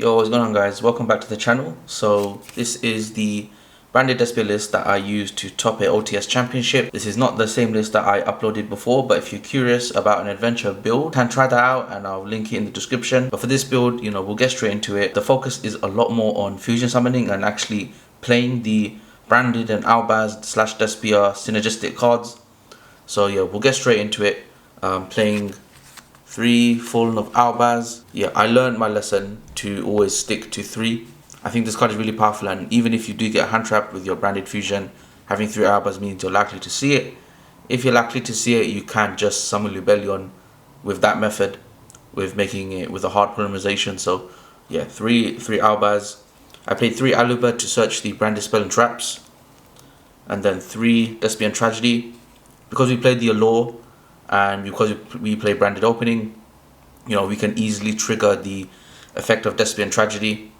Yo, what's going on, guys? Welcome back to the channel. So this is the Branded Despia list that I used to top a OTS Championship. This is not the same list that I uploaded before, but if you're curious about an adventure build, you can try that out and I'll link it in the description. But for this build, we'll get straight into it. The focus is a lot more on fusion summoning and actually playing the Branded and Albaz / Despia synergistic cards. So yeah, we'll get straight into it. Playing 3 Fallen of Albaz. Yeah, I learned my lesson to always stick to 3. I think this card is really powerful, and even if you do get hand trapped with your Branded Fusion, having 3 Albaz means you're likely to see it. If you're likely to see it, you can just summon Lubellion with that method, with making it with a hard polymerization. So yeah, 3 Albaz. I played 3 Allure to search the Branded Spell and Traps, and then 3 Despian Tragedy. Because we played the Allure, and because we play Branded Opening, we can easily trigger the effect of Despian Tragedy.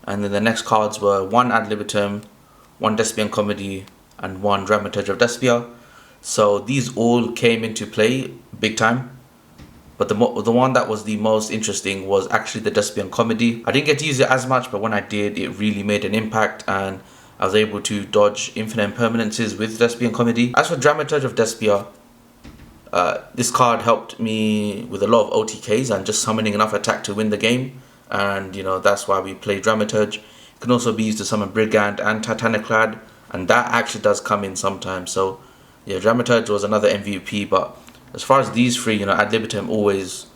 And then the next cards were 1 Ad Libitum, 1 Despian Comedy, and 1 Dramaturge of Despia. So these all came into play big time. But the one that was the most interesting was actually the Despian Comedy. I didn't get to use it as much, but when I did, it really made an impact, and I was able to dodge infinite impermanences with Despian Comedy. As for Dramaturge of Despia, this card helped me with a lot of OTKs and just summoning enough attack to win the game. And that's why we play Dramaturge. It can also be used to summon Brigand and Titaniclad, and that actually does come in sometimes. So yeah, Dramaturge was another MVP. But as far as these 3, Ad Libitum always,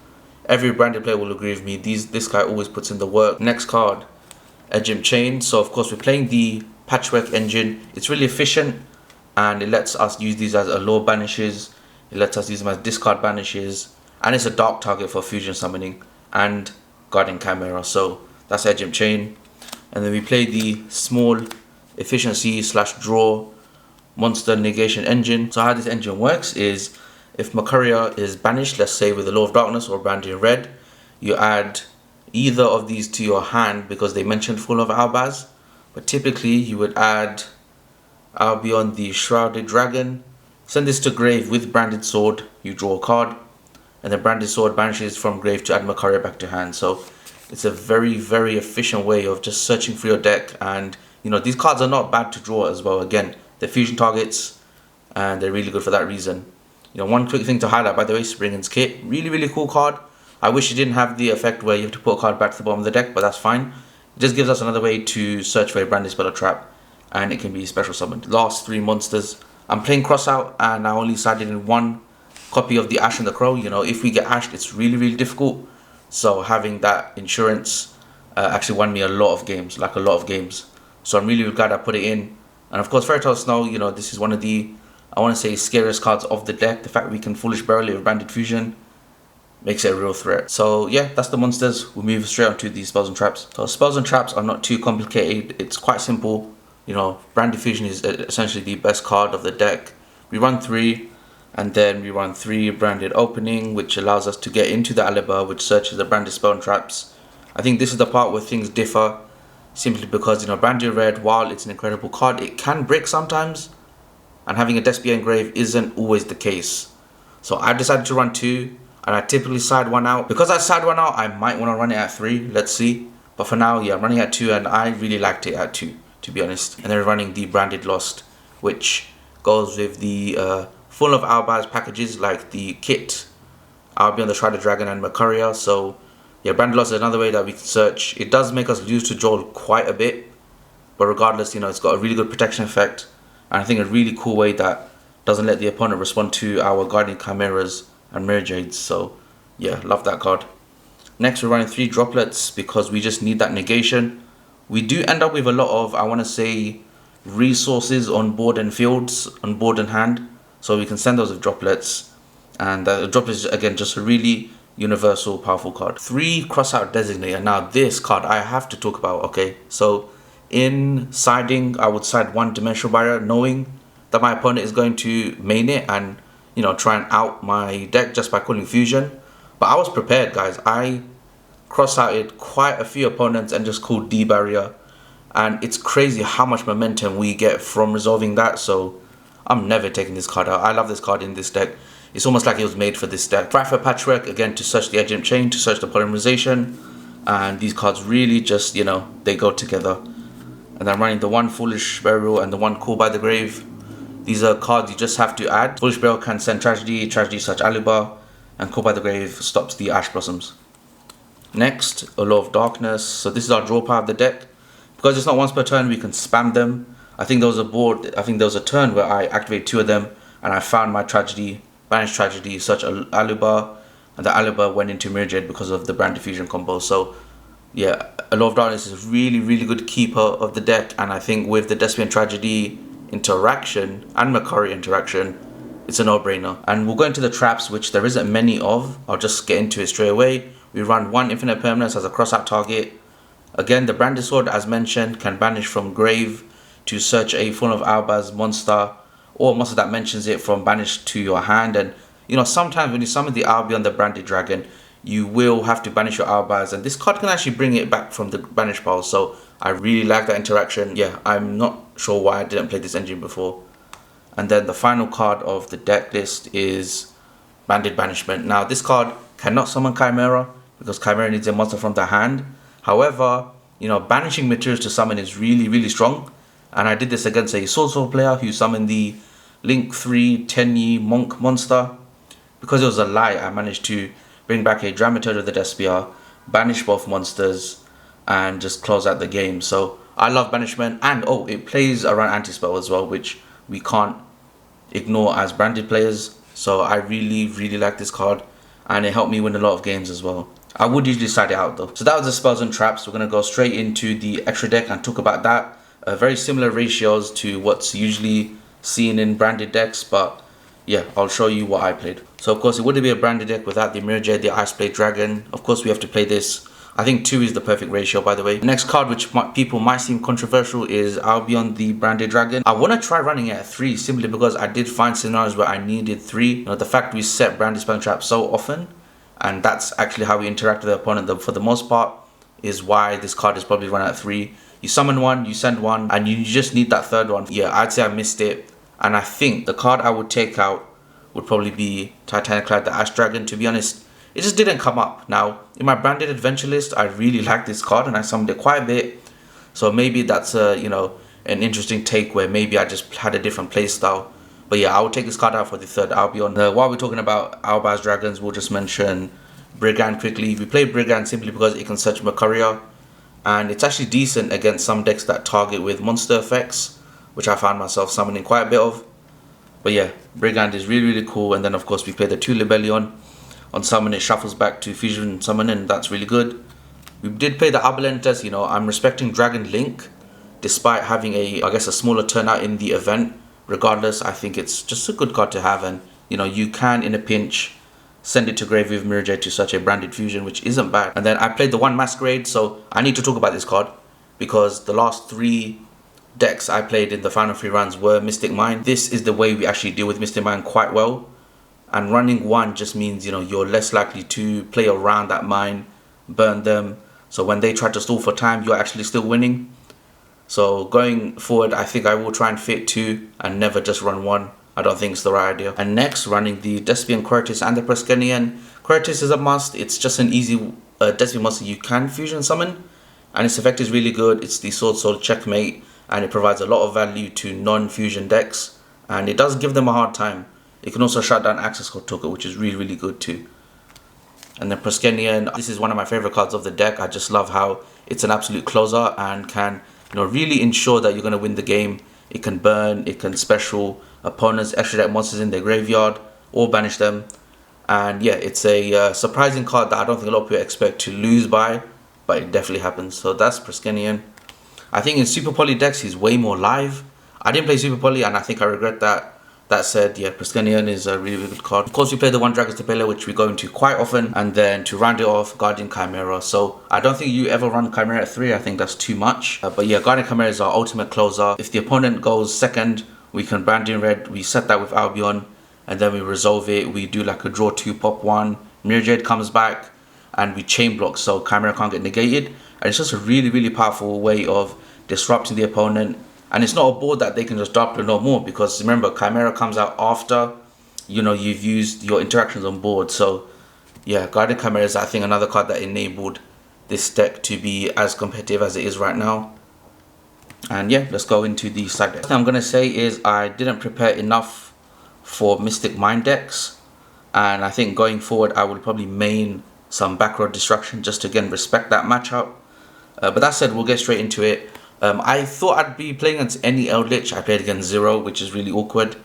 every Branded player will agree with me, this guy always puts in the work. Next card, Ejim Chain. So of course we're playing the Patchwork engine. It's really efficient, and it lets us use these as Allure banishes. It lets us use them as discard banishes, and it's a dark target for fusion summoning and Guardian Chimera. So that's Ejim Chain. And then we play the small efficiency / draw monster negation engine. So how this engine works is, if Macaria is banished, let's say with the Law of Darkness or Branded Red, you add either of these to your hand because they mentioned Full of Albaz. But typically you would add Albion the Shrouded Dragon, send this to grave with Branded Sword, you draw a card, and then Branded Sword banishes from grave to add Macaria back to hand. So it's a very, very efficient way of just searching for your deck. And these cards are not bad to draw as well. Again, they're fusion targets and they're really good for that reason. One quick thing to highlight, by the way, Springen's Kit, really, really cool card. I wish it didn't have the effect where you have to put a card back to the bottom of the deck, but that's fine. It just gives us another way to search for a Branded Spell or Trap, and it can be special summoned. Last 3 monsters. I'm playing Crossout, and I only sided in 1 copy of the Ash and the Crow. If we get ashed, it's really, really difficult. So having that insurance actually won me a lot of games, So I'm really glad I put it in. And of course, Fairytale Snow, this is one of the, I want to say, scariest cards of the deck. The fact we can Foolish Burial with Branded Fusion makes it a real threat. So yeah, that's the monsters. We'll move straight on to the spells and traps. So spells and traps are not too complicated. It's quite simple. Branded Fusion is essentially the best card of the deck. We run 3, and then we run 3 Branded Opening, which allows us to get into the Allure, which searches the Branded Spell and Traps. I think this is the part where things differ, simply because Branded Red, while it's an incredible card, it can break sometimes, and having a Despia engrave isn't always the case. So I've decided to run 2, and I typically side 1 out. Because I side 1 out, I might want to run it at 3, let's see. But for now, yeah, I'm running at 2, and I really liked it at 2, to be honest. And then running the Branded Lost, which goes with the Full of Albaz packages like the kit, Albion the Shrouded Dragon, and Macaria. So yeah, Branded Lost is another way that we can search. It does make us lose to Joel quite a bit, but regardless, it's got a really good protection effect, and I think a really cool way that doesn't let the opponent respond to our Guardian Chimeras and Mirror Jades. So yeah, love that card. Next, we're running 3 droplets because we just need that negation. We do end up with a lot of, I want to say, resources on board and fields, on board and hand. So we can send those with droplets. And the droplets, again, just a really universal, powerful card. 3 Crossout Designator. Now this card I have to talk about, okay? So in siding, I would side 1 Dimensional Barrier, knowing that my opponent is going to main it and, try and out my deck just by calling Fusion. But I was prepared, guys. I cross-outed quite a few opponents and just called D Barrier. And it's crazy how much momentum we get from resolving that. So I'm never taking this card out. I love this card in this deck. It's almost like it was made for this deck. Right for Patchwork, again, to search the Ejim Chain, to search the polymerization. and these cards really just, you know, they go together. And I'm running the one Foolish Burial and the one Call by the Grave. These are cards you just have to add. Foolish Burial can send Tragedy, Tragedy such Allure, and Call by the Grave stops the Ash Blossoms. Next, Allure of Darkness. So this is our draw power of the deck. Because it's not once per turn, we can spam them. I think there was a turn where I activated 2 of them and I found my Tragedy, banished Tragedy, such Allure, and the Allure went into Mirror Jade because of the Branded Fusion combo. So yeah, Allure of Darkness is a really good keeper of the deck, and I think with the Despia and Tragedy interaction and Makari interaction, it's a no-brainer. And we'll go into the traps, which there isn't many of. I'll just get into it straight away. We run 1 Infinite Permanence as a Crossout target. Again, the Branded Sword, as mentioned, can banish from grave to search a Full of Albaz monster, or a monster that mentions it, from banish to your hand. And you know, sometimes when you summon the Albion, the Branded Dragon, you will have to banish your Albaz, and this card can actually bring it back from the banish pile. So I really like that interaction. Yeah, I'm not sure why I didn't play this engine before. And then the final card of the deck list is Banded Banishment. Now this card cannot summon Chimera because Chimera needs a monster from the hand. However, you know, banishing materials to summon is really strong. And I did this against a Sword player who summoned the Link 3 Tenyi Monk monster. Because it was a lie, I managed to bring back a Dramaturge of the Despia, banish both monsters, and just close out the game. So I love Banishment, and oh, it plays around Anti-Spell as well, which we can't ignore as branded players. So I really like this card, and it helped me win a lot of games as well. I would usually side it out though. So that was the spells and traps. We're going to go straight into the extra deck and talk about that. Very similar ratios to what's usually seen in branded decks, but yeah, I'll show you what I played. So of course it wouldn't be a branded deck without the Mirror Jade, the Ice Blade Dragon. Of course we have to play this. I think 2 is the perfect ratio, by the way. The next card, which people might seem controversial, is Albion the Branded Dragon. I want to try running it at 3 simply because I did find scenarios where I needed 3. You know, the fact we set branded spell traps so often, and that's actually how we interact with the opponent for the most part, is why this card is probably run at 3. You summon 1, you send 1, and you just need that 3rd one. Yeah, I'd say I missed it. And I think the card I would take out would probably be Titaniclad the Ash Dragon. To be honest, it just didn't come up. Now, in my branded adventure list, I really like this card and I summoned it quite a bit. So maybe that's you know, an interesting take where maybe I just had a different play style. But yeah, I would take this card out for the 3rd Albion. While we're talking about Albaz Dragons, we'll just mention Brigand quickly. We play Brigand simply because it can search Macaria, and it's actually decent against some decks that target with monster effects, which I found myself summoning quite a bit of. But yeah, Brigand is really cool. And then of course we play the 2 Libellion. On summon it shuffles back to fusion summon, and that's really good. We did play the Abelentas. You know, I'm respecting Dragon Link despite having I guess a smaller turnout in the event. Regardless, I think it's just a good card to have, and you know, you can in a pinch send it to grave with Mirror Jade to such a branded fusion, which isn't bad. And then I played the 1 Masquerade, so I need to talk about this card because the last 3 decks I played in the final 3 runs were Mystic Mine. This is the way we actually deal with Mystic Mine quite well. And running 1 just means, you know, you're less likely to play around that mine, burn them. So when they try to stall for time, you're actually still winning. So going forward, I think I will try and fit 2 and never just run 1. I don't think it's the right idea. And next, running the Despian Quertus and the Preskenian. Quertus is a must. It's just an easy Despian monster you can fusion summon, and its effect is really good. It's the Sword checkmate, and it provides a lot of value to non-fusion decks, and it does give them a hard time. It can also shut down Access Code Token, which is really good too. And then Preskenian, this is one of my favorite cards of the deck. I just love how it's an absolute closer and can, you know, really ensure that you're going to win the game. It can burn, it can special opponents, extra deck monsters in their graveyard, or banish them. And yeah, it's a surprising card that I don't think a lot of people expect to lose by, but it definitely happens. So that's Preskenian. I think in Super Poly decks, he's way more live. I didn't play Super Poly, and I think I regret that. That said, yeah, Preskenian is a really good card. Of course, we play the 1 Dragon's Tapela, which we go into quite often. And then to round it off, Guardian Chimera. So I don't think you ever run Chimera at 3. I think that's too much. But yeah, Guardian Chimera is our ultimate closer. If the opponent goes 2nd, we can brand in red. We set that with Albion, and then we resolve it. We do like a draw 2, pop 1. Mirror Jade comes back, and we chain block so Chimera can't get negated. And it's just a really powerful way of disrupting the opponent. And it's not a board that they can just double no more, because remember, Chimera comes out after, you know, you've used your interactions on board. So yeah, Guardian Chimera is, I think, another card that enabled this deck to be as competitive as it is right now. And yeah, let's go into the side deck. What I'm gonna say is I didn't prepare enough for Mystic Mind decks, and I think going forward I will probably main some back row destruction just to again respect that matchup. But that said, we'll get straight into it. I thought I'd be playing against any Eldritch. I played against Zero, which is really awkward.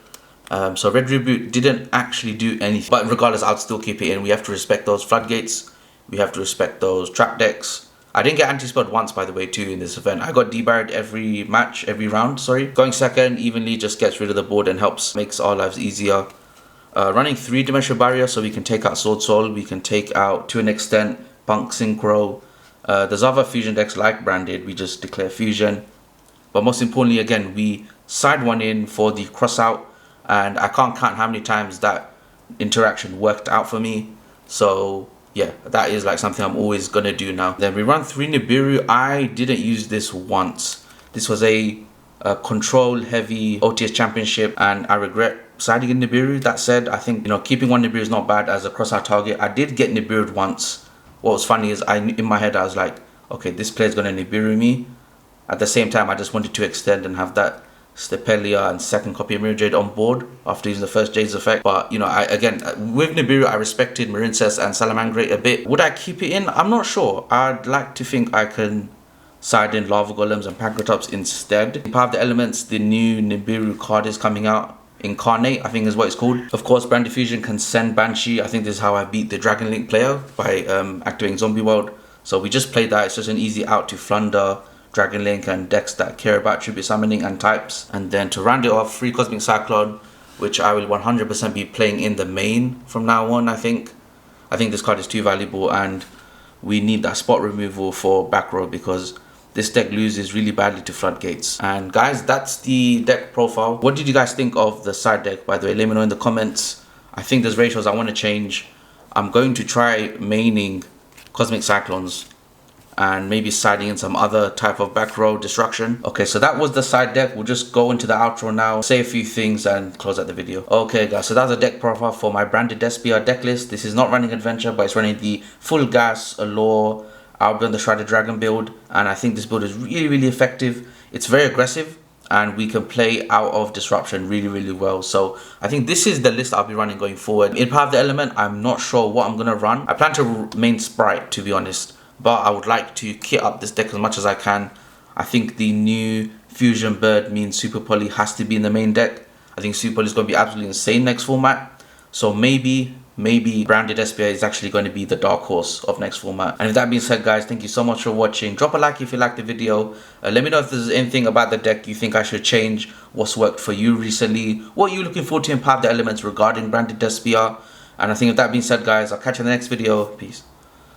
So Red Reboot didn't actually do anything, but regardless, I'll still keep it in. We have to respect those floodgates. We have to respect those trap decks. I didn't get anti-spelled once, by the way, too, in this event. I got debarred every match, every round, sorry. Going second evenly just gets rid of the board and makes our lives easier. Running 3-dimensional barrier so we can take out Sword Soul. We can take out, to an extent, Punk Synchro. There's other fusion decks like Branded. We just declare fusion. But most importantly, again, we side one in for the Crossout. And I can't count how many times that interaction worked out for me. So yeah, that is like something I'm always gonna do now. Then we run 3 Nibiru. I didn't use this once. This was a control heavy OTS Championship, and I regret siding in Nibiru. That said, I think, you know, keeping one Nibiru is not bad as a Crossout target. I did get Nibiru'd once. What was funny is in my head I was like, okay, this player's gonna Nibiru me. At the same time, I just wanted to extend and have that Stepelia and second copy of Mirror Jade on board after using the first Jade's effect. But you know, again with Nibiru, I respected Marincess and Salamangreat a bit. Would I keep it in? I'm not sure. I'd like to think I can side in Lava Golems and Pancratops instead. In Power of the Elements, the new Nibiru card is coming out. Incarnate, I think is what it's called. Of course, Branded Fusion can send Banshee. I think this is how I beat the Dragon Link player, by activating Zombie World. So we just played that. It's just an easy out to Flunder Dragon Link and decks that care about tribute summoning and types. And then to round it off, 3 Cosmic Cyclone, which I will 100% be playing in the main from now on. I think this card is too valuable, and we need that spot removal for back row because this deck loses really badly to floodgates. And guys, that's the deck profile. What did you guys think of the side deck, by the way? Let me know in the comments. I think there's ratios I want to change. I'm going to try maining Cosmic Cyclones and maybe siding in some other type of back row destruction. Okay, so that was the side deck. We'll just go into the outro now, say a few things and close out the video. Okay guys, so that's a deck profile for my Branded Despia deck list. This is not running Adventure, but it's running the full gas Allure Albion the Shrouded Dragon build, and I think this build is really effective. It's very aggressive and we can play out of disruption really well. So I think this is the list I'll be running going forward. In Power of the Element, I'm not sure what I'm gonna run. I plan to main Sprite, to be honest, but I would like to kit up this deck as much as I can. I think the new Fusion Bird means Super Poly has to be in the main deck. I think Super Poly is going to be absolutely insane next format. So maybe Branded Despia is actually going to be the dark horse of next format. And with that being said, guys, thank you so much for watching. Drop a like if you liked the video. Let me know if there's anything about the deck you think I should change. What's worked for you recently? What are you looking forward to in Power of the Elements regarding Branded Despia? And I think with that being said, guys, I'll catch you in the next video. Peace.